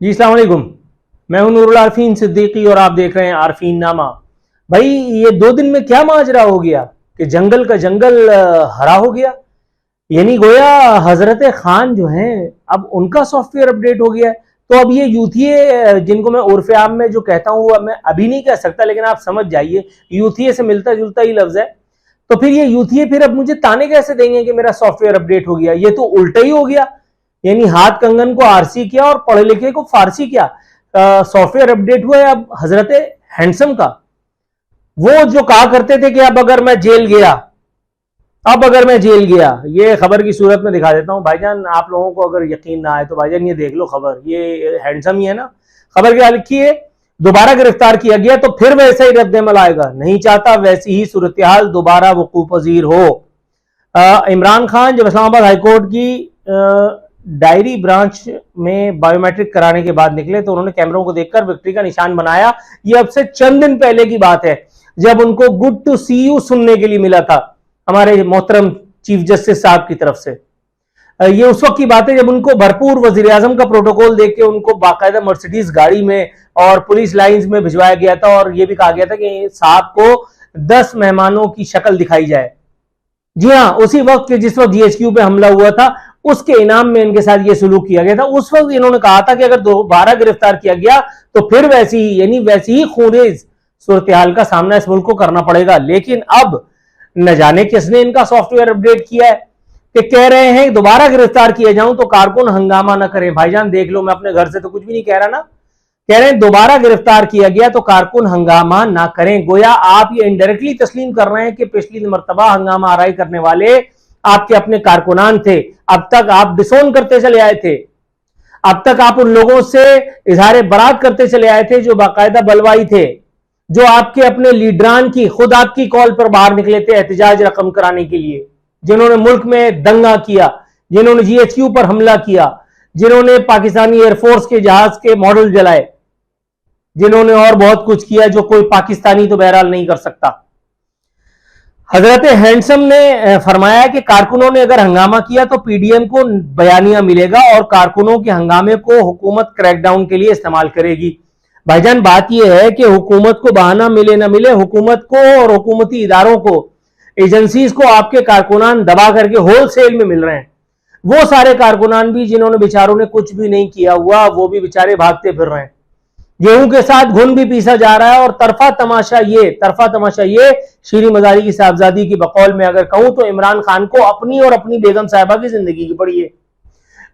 जी अस्सलाम वालेकुम। मैं हूं नूरुल आरफीन सिद्दीकी और आप देख रहे हैं आरफीन नामा। भाई ये 2 दिन में क्या माजरा हो गया कि जंगल का जंगल हरा हो गया। यानी गोया हजरत खान जो हैं अब उनका सॉफ्टवेयर अपडेट हो गया है। तो अब ये यूथिये जिनको मैं उर्फ आम में जो कहता हूँ मैं अभी नहीं कह सकता, लेकिन आप समझ जाइए यूथिये से मिलता जुलता ही लफ्ज है। तो फिर ये यूथिये फिर अब मुझे ताने कैसे देंगे कि मेरा सॉफ्टवेयर अपडेट हो गया। ये तो उल्टा ही हो गया। यानी हाथ कंगन को आरसी किया और पढ़े लिखे को फारसी किया। सॉफ्टवेयर अपडेट हुआ है अब हजरत हैंडसम का। वो जो कहा करते थे कि अब अगर मैं जेल गया, ये खबर की सूरत में दिखा देता हूं भाईजान। आप लोगों को अगर यकीन ना आए तो भाईजान ये देख लो खबर, ये हैंडसम ही है ना। खबर क्या लिखी है, दोबारा गिरफ्तार किया गया तो फिर वैसा ही रद्द-ए-अमल आएगा, नहीं चाहता वैसी ही सूरत हाल दोबारा वकूफ पजीर हो। इमरान खान जब इस्लामाबाद हाईकोर्ट की डायरी ब्रांच में बायोमेट्रिक कराने के बाद निकले तो उन्होंने कैमरों को देखकर विक्ट्री का निशान बनाया। ये अब से चंद दिन पहले की बात है जब उनको गुड टू सी यू सुनने के लिए मिला था हमारे मोहतरम चीफ जस्टिस साहब की तरफ से। ये उस वक्त की बात है जब उनको भरपूर वजीर आजम का प्रोटोकॉल देके उनको बाकायदा मर्सिडीज गाड़ी में और पुलिस लाइंस में भिजवाया गया था और ये भी कहा गया था कि साहब को 10 मेहमानों की शक्ल दिखाई जाए। जी हाँ, उसी वक्त के जिस वक्त जीएचक्यू पे हमला हुआ था उसके इनाम में इनके साथ ये सुलूक किया गया था। उस वक्त इन्होंने कहा था कि अगर दोबारा गिरफ्तार किया गया तो फिर वैसी ही खूनेज सूरत हाल का सामना इस मुल्क को करना पड़ेगा। लेकिन अब न जाने किसने इनका सॉफ्टवेयर अपडेट किया है कि कह रहे हैं दोबारा गिरफ्तार किए जाऊं तो कारकुन हंगामा न करें। भाईजान देख लो, मैं अपने घर से तो कुछ भी नहीं कह रहा ना। कह रहे हैं दोबारा गिरफ्तार किया गया तो कारकुन हंगामा ना करें। गोया आप ये इनडायरेक्टली तस्लीम कर रहे हैं कि पिछली मर्तबा हंगामा आराई करने वाले आपके अपने कारकुनान थे। अब तक आप डिसोन करते चले आए थे, अब तक आप उन लोगों से इजहार बरात करते चले आए थे जो बाकायदा बलवाई थे, जो आपके अपने लीडरान की खुद आपकी कॉल पर बाहर निकले थे एहतजाज रकम कराने के लिए, जिन्होंने मुल्क में दंगा किया, जिन्होंने जीएचक्यू पर हमला किया, जिन्होंने पाकिस्तानी एयरफोर्स के जहाज के मॉडल जलाए, जिन्होंने और बहुत कुछ किया जो कोई पाकिस्तानी तो बहरहाल नहीं कर सकता। हजरत हैंडसम ने फरमाया कि कारकुनों ने अगर हंगामा किया तो पीडीएम को बयानिया मिलेगा और कारकुनों के हंगामे को हुकूमत क्रैकडाउन के लिए इस्तेमाल करेगी। भाईजान बात यह है कि हुकूमत को बहाना मिले ना मिले, हुकूमत को और हुकूमती इदारों को, एजेंसीज को आपके कारकुनान दबा करके होलसेल में मिल रहे हैं। वो सारे कारकुनान भी जिन्होंने बेचारों ने कुछ भी नहीं किया हुआ, वो भी बेचारे भागते फिर रहे हैं। गेहूं के साथ घुन भी पीसा जा रहा है। और तरफा तमाशा ये शीरी मजारी की साहबजादी की बकौल में अगर कहूं तो इमरान खान को अपनी और अपनी बेगम साहिबा की जिंदगी की पड़ी है।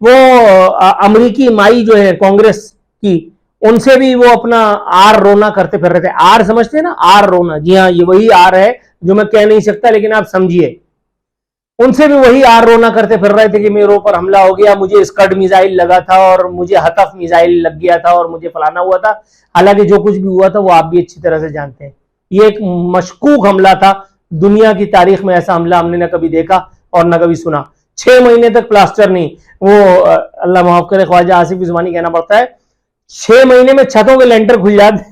वो अमरीकी माई जो है कांग्रेस की, उनसे भी वो अपना आर रोना करते फिर रहे थे। आर समझते हैं ना, आर रोना, जी हाँ ये वही आर है जो मैं कह नहीं सकता, लेकिन आप समझिए। उनसे भी वही आर रोना करते फिर रहे थे कि मेरे ऊपर हमला हो गया, मुझे स्कड मिसाइल लगा था और मुझे हतफ मिसाइल लग गया था और मुझे फलाना हुआ था। हालांकि जो कुछ भी हुआ था वो आप भी अच्छी तरह से जानते हैं। ये एक मशकूक हमला था। दुनिया की तारीख में ऐसा हमला हमने न कभी देखा और न कभी सुना। 6 महीने तक प्लास्टर नहीं, वो अल्लाह माफ करे ख्वाजा आसिफ उस्मानी कहना पड़ता है, 6 महीने में छतों के लेंटर खुल जाते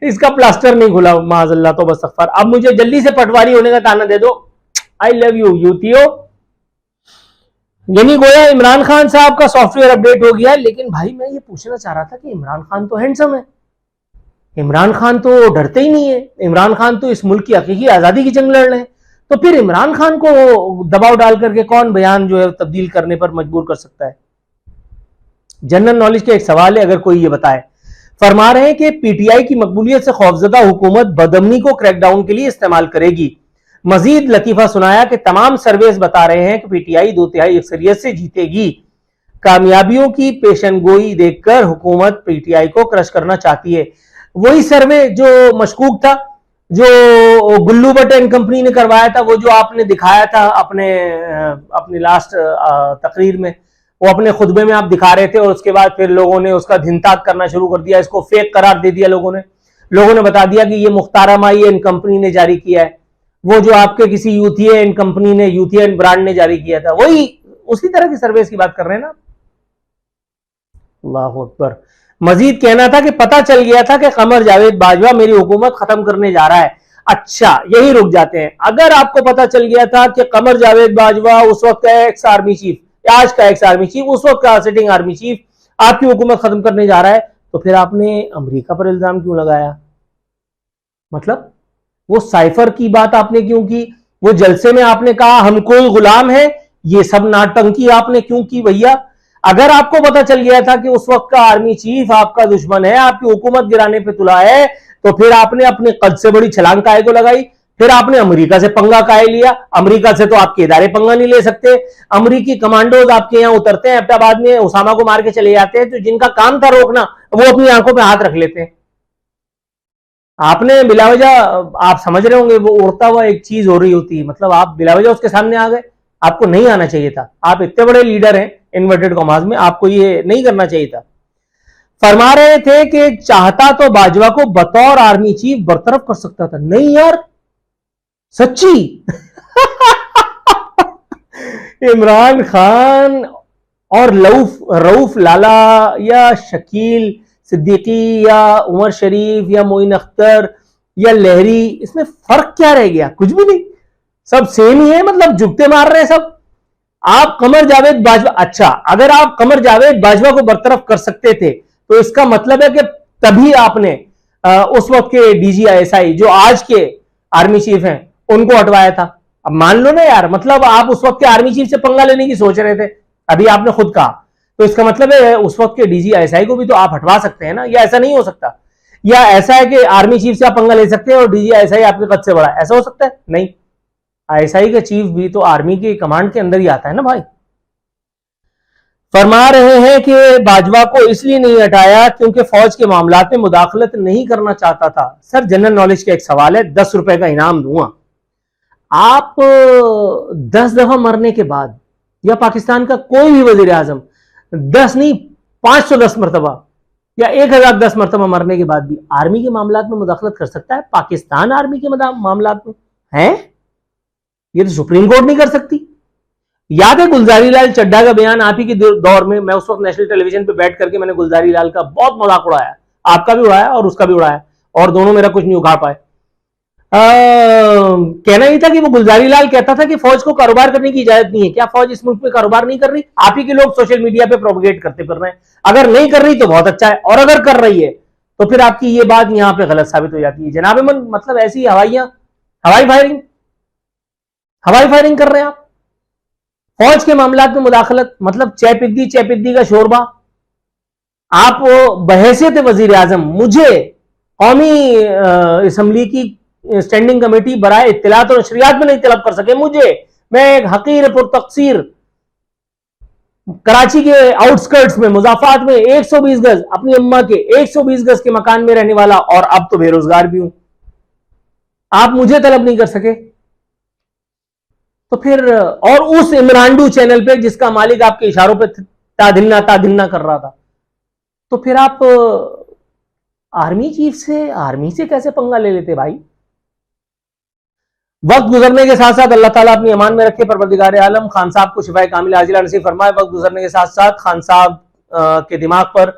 इसका प्लास्टर नहीं खुला, माज़अल्लाह तो बस अख्तर। अब मुझे जल्दी से पटवारी होने का ताना दे दो। आई लव यू यूथियो। यानी गोया इमरान खान साहब का सॉफ्टवेयर अपडेट हो गया। लेकिन भाई मैं ये पूछना चाह रहा था कि इमरान खान तो हैंडसम है, इमरान खान तो डरते ही नहीं है, इमरान खान तो इस मुल्क की हकीकी आजादी की जंग लड़ रहे हैं। तो फिर इमरान खान को दबाव डाल करके कौन बयान जो है तब्दील करने पर मजबूर कर सकता है? जनरल नॉलेज का एक सवाल है, अगर कोई ये बताए। फरमा रहे हैं कि पीटीआई की मकबूलियत से खौफजदा हुकूमत बदअमनी को क्रैकडाउन के लिए इस्तेमाल करेगी। मजीद लतीफा सुनाया कि तमाम सर्वेस बता रहे हैं कि पीटीआई 2/3 अक्सरियत से जीतेगी। कामयाबियों की पेशनगोई देखकर हुकूमत पीटीआई को क्रश करना चाहती है। वही सर्वे जो मशकूक था, जो गुल्लू भट्ट एंड कंपनी ने करवाया था, वो जो आपने दिखाया था अपने लास्ट तकरीर में, वो अपने खुतबे में आप दिखा रहे थे और उसके बाद फिर लोगों ने उसका धिनताक करना शुरू कर दिया, इसको फेक करार दे दिया। लोगों ने बता दिया कि ये मुख्तारा माई एंड कंपनी ने जारी किया है, वो जो आपके किसी यूथिया एंड कंपनी ने, यूथिया एंड ब्रांड ने जारी किया था, वही उसी तरह की सर्विस की बात कर रहे हैं ना। अल्लाह अकबर। मजीद कहना था कि पता चल गया था कि कमर जावेद बाजवा मेरी हुकूमत खत्म करने जा रहा है। अच्छा, यही रुक जाते हैं। अगर आपको पता चल गया था कि कमर जावेद बाजवा उस वक्त का एक्स आर्मी चीफ, आज का एक्स आर्मी चीफ, उस वक्त का सिटिंग आर्मी चीफ, आपकी हुकूमत खत्म करने जा रहा है, तो फिर आपने अमेरिका पर इल्जाम क्यों लगाया? मतलब वो साइफर की बात आपने क्यों की? वो जलसे में आपने कहा हम कोई गुलाम है, ये सब नाटंकी आपने क्यों की भैया? अगर आपको पता चल गया था कि उस वक्त का आर्मी चीफ आपका दुश्मन है, आपकी हुकूमत गिराने पे तुला है, तो फिर आपने अपने कद से बड़ी छलांग काहे को लगाई? फिर आपने अमेरिका से पंगा काहे लिया? अमेरिका से तो आपके इदारे पंगा नहीं ले सकते। अमेरिकी कमांडोज आपके यहां उतरते हैं एबटाबाद में, उसामा को मार के चले जाते हैं, तो जिनका काम था रोकना वो अपनी आंखों पे हाथ रख लेते हैं। आपने बिलावजह, आप समझ रहे होंगे, वो उड़ता हुआ एक चीज हो रही होती है, मतलब आप बिलावजह उसके सामने आ गए। आपको नहीं आना चाहिए था, आप इतने बड़े लीडर हैं इन्वर्टेड कॉमास में, आपको ये नहीं करना चाहिए था। फरमा रहे थे कि चाहता तो बाजवा को बतौर आर्मी चीफ बरतरफ कर सकता था। नहीं यार, सच्ची इमरान खान और रऊफ लाला या शकील सिद्दीकी या उमर शरीफ या मोइन अख्तर या लहरी, इसमें फर्क क्या रह गया? कुछ भी नहीं, सब सेम ही है, मतलब जुगते मार रहे हैं सब। आप कमर जावेद बाजवा, अच्छा अगर आप कमर जावेद बाजवा को बरतरफ कर सकते थे तो इसका मतलब है कि तभी आपने उस वक्त के डीजीआईएसआई जो आज के आर्मी चीफ हैं उनको हटवाया था। अब मान लो ना यार, मतलब आप उस वक्त के आर्मी चीफ से पंगा लेने की सोच रहे थे, अभी आपने खुद कहा, तो इसका मतलब है उस वक्त के डीजीआईएसआई को भी तो आप हटवा सकते हैं ना, या ऐसा नहीं हो सकता? या ऐसा है कि आर्मी चीफ से आप पंगा ले सकते हैं और डीजीआईएसआई आपके कद से बड़ा है, ऐसा हो सकता है? नहीं, आईएसआई का चीफ भी तो आर्मी के कमांड के अंदर ही आता है ना भाई। फरमा रहे हैं कि बाजवा को इसलिए नहीं हटाया क्योंकि फौज के मामलात में मुदाखलत नहीं करना चाहता था। सर जनरल नॉलेज का एक सवाल है, 10 रुपए का इनाम दूंगा। आप 10 दफा मरने के बाद, या पाकिस्तान का कोई भी वजीर आजम 10 नहीं 510 मरतबा या 1010 मरतबा मरने के बाद भी आर्मी के मामलात में मुदाखलत कर सकता है? पाकिस्तान आर्मी के मामलात में है, ये तो सुप्रीम कोर्ट नहीं कर सकती। याद है गुलजारी लाल चड्ढा का बयान आप ही के दौर में? मैं उस वक्त नेशनल टेलीविजन पे बैठ करके मैंने गुलजारी लाल का बहुत मजाक उड़ाया, आपका भी उड़ाया और उसका भी उड़ाया, और दोनों मेरा कुछ नहीं उखाड़ पाए। कहना ही था कि वो गुलजारी लाल कहता था कि फौज को कारोबार करने की इजाजत नहीं है। क्या फौज इस मुल्क में कारोबार नहीं कर रही? आप ही के लोग सोशल मीडिया पे प्रोपगेट करते फिर रहे हैं। अगर नहीं कर रही तो बहुत अच्छा है, और अगर कर रही है तो फिर आपकी ये बात यहां पे गलत साबित हो जाती है। जनाब अमन, मतलब ऐसी हवाई फायरिंग कर रहे हैं आप, फौज के मामलात में मुदाखलत, मतलब चैपिद्दी का शोरबा। आप बहैसियत वजीर आजम मुझे कौमी असम्बली की स्टैंडिंग कमेटी बराए इत्तलात और नशरियात में नहीं तलब कर सके मुझे, मैं एक हकीर पुरतकसीर कराची के आउटस्कर्ट्स में मुजाफात में 120 गज अपनी अम्मा के 120 गज के मकान में रहने वाला, और अब तो बेरोजगार भी हूं, आप मुझे तलब नहीं कर सके? तो फिर, और उस इमरानडू चैनल पे जिसका मालिक आपके इशारों पे तादिन्ना कर रहा था, तो फिर आप आर्मी से कैसे पंगा ले लेते भाई? वक्त गुजरने के साथ साथ अल्लाह ताला अपनी अमान में रखे, परवरदिगार आलम खान साहब को शिफाए कामिला आजिला नसीब फरमाए। वक्त गुजरने के साथ साथ खान साहब के दिमाग पर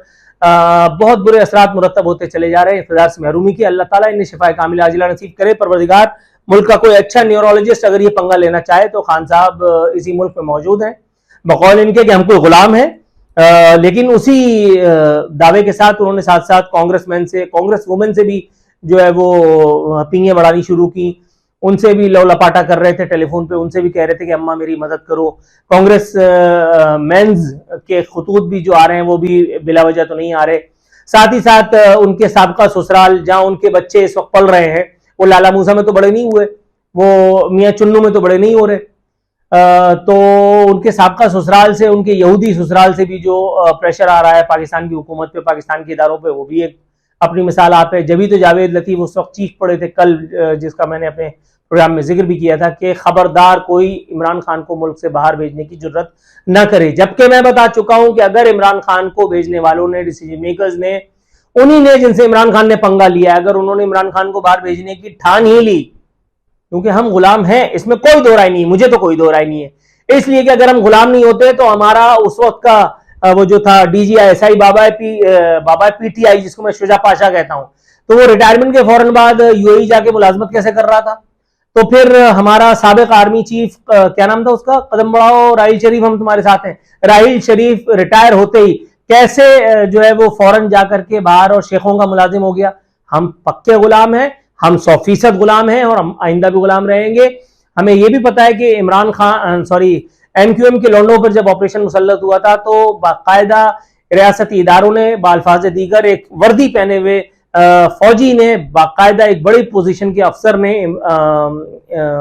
बहुत बुरे असरात मुरतब होते चले जा रहे हैं, इक़्तिदार से महरूमी की। अल्लाह ताला इन्हें शिफाए कामिला आजिला नसीब करे। परवरदिगार, मुल्क का कोई अच्छा न्यूरोलॉजिस्ट अगर ये पंगा लेना चाहे तो खान साहब इसी मुल्क में मौजूद हैं, बकौल इनके कि हम कोई गुलाम हैं। लेकिन उसी दावे के साथ उन्होंने साथ साथ कांग्रेस वुमेन से भी जो है वो पींगे बढ़ानी शुरू की, उनसे भी लौलपाटा कर रहे थे टेलीफोन पे, उनसे भी कह रहे थे कि अम्मा मेरी मदद करो। कांग्रेस मेंस के खतूत भी जो आ रहे हैं वो भी बिला वजह तो नहीं आ रहे। साथ ही साथ उनके साबका ससुराल जहां उनके बच्चे इस वक्त पल रहे हैं, वो लाला मूसा में तो बड़े नहीं हुए, वो मियाँ चुन्नू में तो बड़े नहीं हो रहे, तो उनके साबका ससुराल से, उनके यहूदी ससुराल से भी जो प्रेशर आ रहा है पाकिस्तान की हुकूमत पे, पाकिस्तान के इदारों पे, वो भी एक अपनी मिसाल आप है। जब भी तो जावेद लतीफ उस वक्त चीख पड़े थे कल, जिसका मैंने अपने प्रोग्राम में जिक्र भी किया था कि खबरदार कोई इमरान खान को मुल्क से बाहर भेजने की जरूरत न करे। जबकि मैं बता चुका हूं कि अगर इमरान खान को भेजने वालों ने, डिसीजन मेकर्स ने, उन्हीं ने जिनसे इमरान खान ने पंगा लिया, अगर उन्होंने इमरान खान को बाहर भेजने की ठान ही ली, क्योंकि हम गुलाम हैं, इसमें कोई दो राय नहीं, मुझे तो कोई दो राय नहीं है, इसलिए कि अगर हम गुलाम नहीं होते तो हमारा उस वक्त का वो जो था डीजीआईएसआई बाबा पीटीआई, जिसको मैं शुजा पाशा कहता हूं, तो वो रिटायरमेंट के फौरन बाद यूएई जाके मुलाजमत कैसे कर रहा था। तो फिर हमारा साबिक आर्मी चीफ, क्या नाम था उसका, कदम बढ़ाओ राहिल शरीफ, हम तुम्हारे साथ हैं, राहिल शरीफ रिटायर होते ही कैसे जो है वो फौरन जाकर के बाहर और शेखों का मुलाजिम हो गया। हम पक्के गुलाम हैं, हम 100% गुलाम हैं और हम आइंदा भी गुलाम रहेंगे। हमें यह भी पता है कि इमरान खान MQM के लौंडों पर जब ऑपरेशन मुसल्लत हुआ था तो बाकायदा रियासती इदारों ने बाल्फाज दीगर एक वर्दी पहने हुए फौजी ने, बाकायदा एक बड़ी पोजीशन के अफसर ने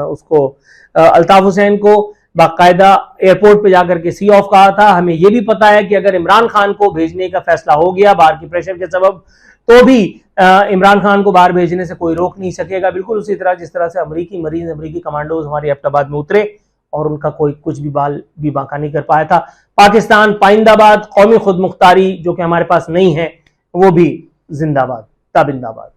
उसको अल्ताफ हुसैन को बाकायदा एयरपोर्ट पे जाकर के सी ऑफ कहा था। हमें यह भी पता है कि अगर इमरान खान को भेजने का फैसला हो गया बाहर की प्रेशर के सबब, तो भी इमरान खान को बाहर भेजने से कोई रोक नहीं सकेगा। बिल्कुल उसी तरह जिस तरह से अमरीकी मरीज, अमरीकी कमांडोज हमारे एबटाबाद में उतरे और उनका कोई कुछ भी बाल भी बांका नहीं कर पाया था। पाकिस्तान पाइंदाबाद, कौमी खुद मुख्तारी जो कि हमारे पास नहीं है, वो भी जिंदाबाद ताबिंदाबाद।